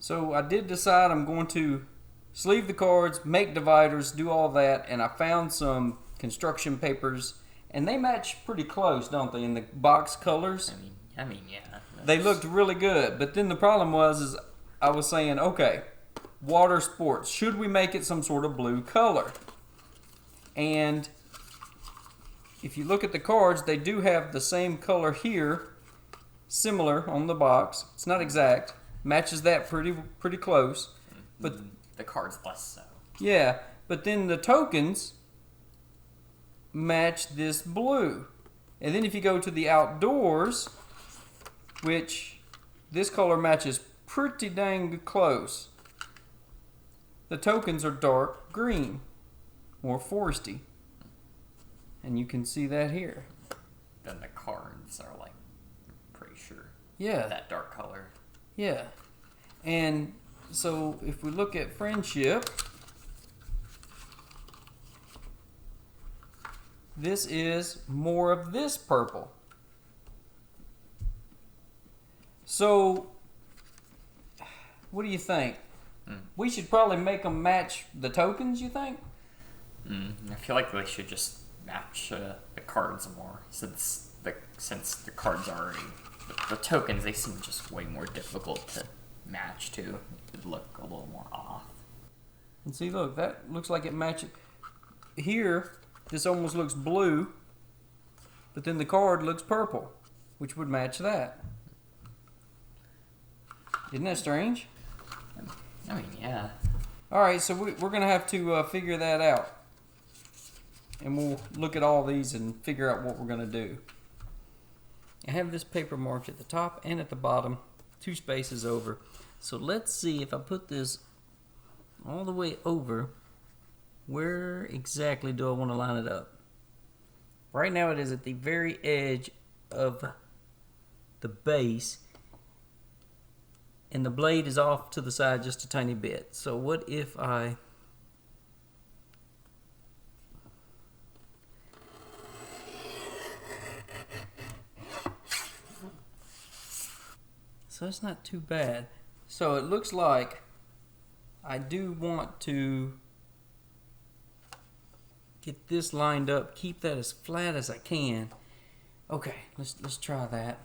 So I did decide I'm going to sleeve the cards, make dividers, do all that, and I found some construction papers, and they match pretty close, don't they, in the box colors? I mean, yeah. They looked really good, but then the problem was I was saying, okay, water sports, should we make it some sort of blue color? And if you look at the cards, they do have the same color here, similar on the box. It's not exact, matches that pretty close, but the cards less so. Yeah, but then the tokens match this blue. And then if you go to the outdoors, which this color matches pretty dang close, the tokens are dark green, more foresty. And you can see that here. Then the cards are like, I'm pretty sure. Yeah. That dark color. Yeah. And so if we look at friendship, this is more of this purple. So, what do you think? We should probably make them match the tokens, you think? I feel like they should just match the cards more, since the cards are already... The tokens, they seem just way more difficult to match too. It'd look a little more off. And see, look, that looks like it matches. Here, this almost looks blue, but then the card looks purple, which would match that. Isn't that strange? I mean, yeah. Alright, so we're going to have to figure that out. And we'll look at all these and figure out what we're going to do. I have this paper marked at the top and at the bottom, 2 spaces over. So let's see if I put this all the way over, where exactly do I want to line it up? Right now it is at the very edge of the base, and the blade is off to the side just a tiny bit. So what if I... So it's not too bad. So it looks like I do want to get this lined up, keep that as flat as I can. Okay, let's try that.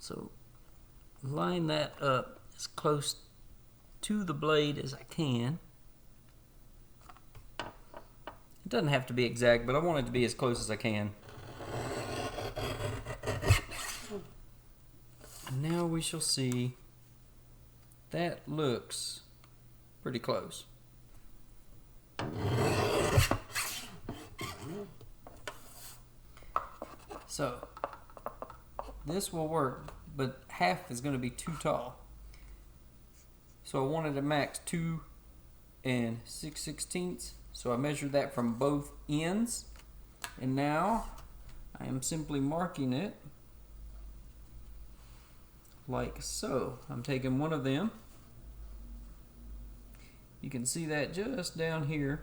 So line that up as close to the blade as I can. It doesn't have to be exact, but I want it to be as close as I can. And now we shall see. That looks pretty close. So this will work, but half is going to be too tall. So I wanted to max 2 6/16. So I measured that from both ends, and now I am simply marking it like so. I'm taking one of them. You can see that just down here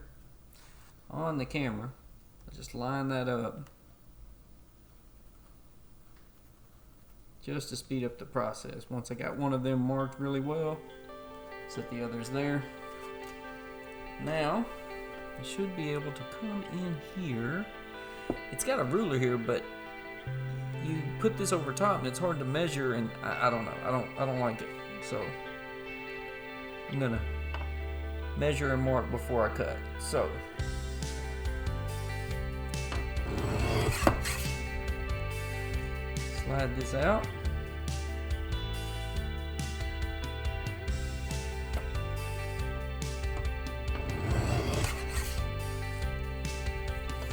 on the camera. I just line that up just to speed up the process. Once I got one of them marked really well, set the others there. Now I should be able to come in here. It's got a ruler here, but you put this over top and it's hard to measure, and I don't know. I don't like it. So I'm gonna measure and mark before I cut. So slide this out.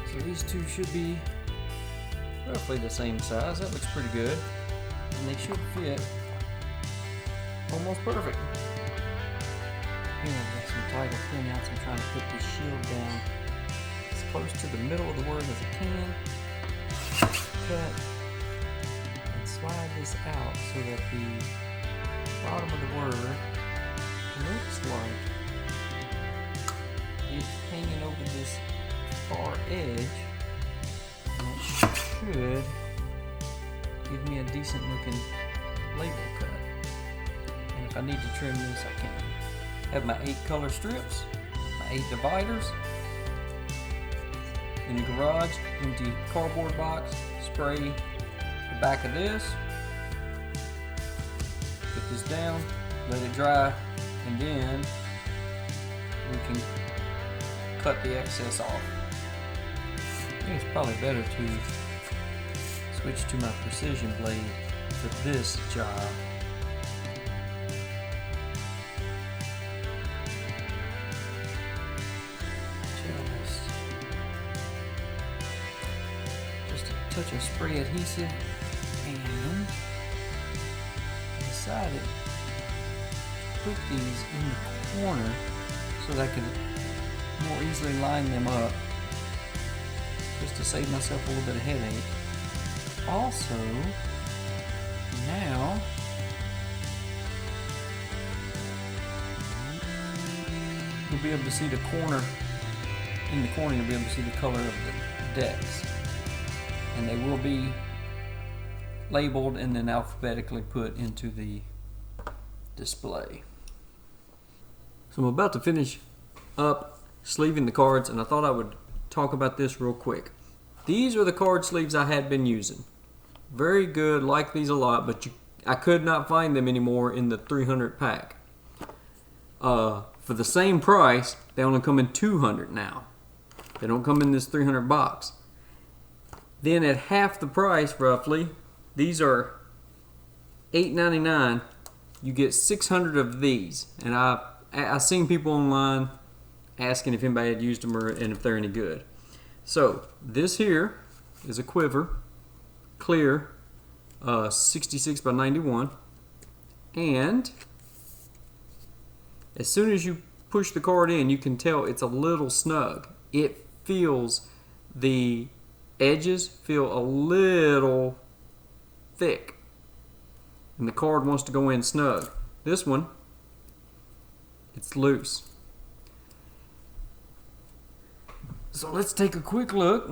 So these two should be roughly the same size. That looks pretty good. And they should fit almost perfect. Here, I've got some title printouts. I'm trying to put this shield down as close to the middle of the word as I can. Cut and slide this out so that the bottom of the word looks like it's hanging over this far edge. And it should give me a decent looking label cut. And if I need to trim this, I can. Have my 8 color strips, my 8 dividers. In the garage, empty cardboard box, spray the back of this. Put this down, let it dry, and then we can cut the excess off. I think it's probably better to switch to my precision blade for this job. Just a touch of spray adhesive, and I decided to put these in the corner so that I could more easily line them up, just to save myself a little bit of headache. Also, now you'll be able to see the corner. In the corner, you'll be able to see the color of the decks, and they will be labeled and then alphabetically put into the display. So I'm about to finish up sleeving the cards, and I thought I would talk about this real quick. These are the card sleeves I had been using. Very good, like these a lot, but I could not find them anymore in the 300 pack. For the same price, they only come in 200 now. They don't come in this 300 box. Then at half the price, roughly, these are $8.99. You get 600 of these, and I've seen people online asking if anybody had used them and if they're any good. So this here is a Quiver clear 66 by 91, and as soon as you push the card in, you can tell it's a little snug. It feels, the edges feel a little thick, and the card wants to go in snug. This one, it's loose. So let's take a quick look.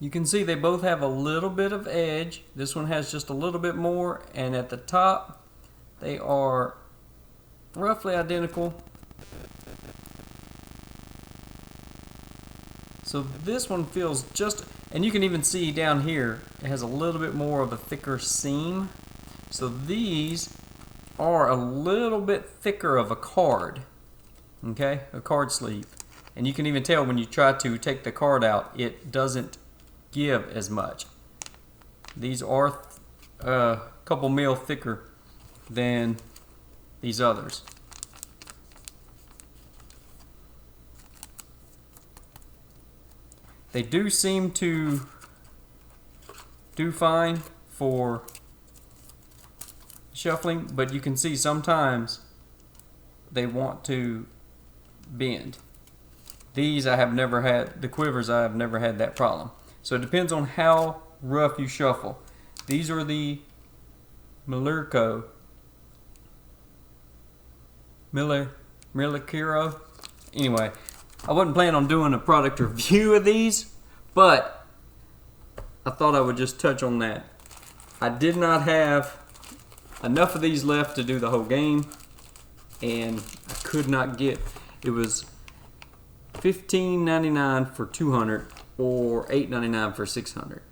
You can see they both have a little bit of edge. This one has just a little bit more, and at the top they are roughly identical. So this one feels just, and you can even see down here it has a little bit more of a thicker seam. So these are a little bit thicker of a card, okay, a card sleeve. And you can even tell when you try to take the card out, it doesn't give as much. These are a couple mil thicker than these others. They do seem to do fine for shuffling, but you can see sometimes they want to bend. These I have never had, the Quivers I have never had that problem. So it depends on how rough you shuffle. These are the Mlikero. Anyway, I wasn't planning on doing a product review of these, but I thought I would just touch on that. I did not have enough of these left to do the whole game, and I could not get, it was $15.99 for 200 or $8.99 for 600.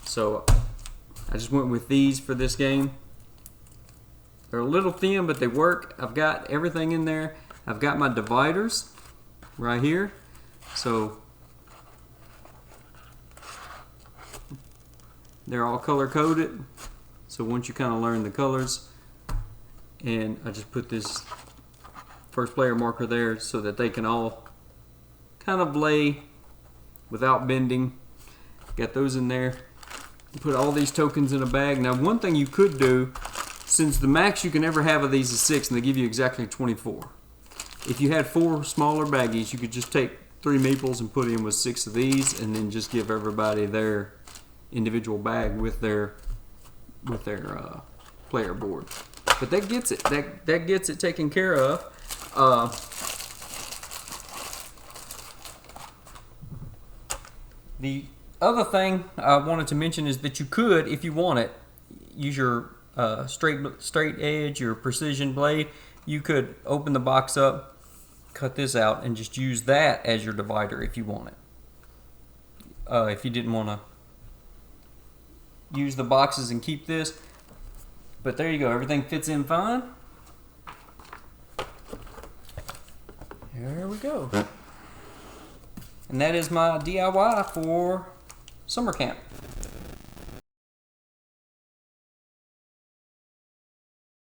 So I just went with these for this game. They're a little thin, but they work. I've got everything in there. I've got my dividers right here. So they're all color coded. So once you kind of learn the colors, and I just put this first player marker there so that they can all kind of lay without bending. Got those in there. Put all these tokens in a bag. Now one thing you could do, since the max you can ever have of these is 6 and they give you exactly 24. If you had 4 smaller baggies, you could just take 3 meeples and put in with 6 of these, and then just give everybody their individual bag with their player board. But that gets it. That gets it taken care of. The other thing I wanted to mention is that you could, if you want it, use your straight edge, your precision blade. You could open the box up, cut this out, and just use that as your divider if you want it. If you didn't want to use the boxes and keep this. But there you go, everything fits in fine. There we go. And that is my DIY for summer camp.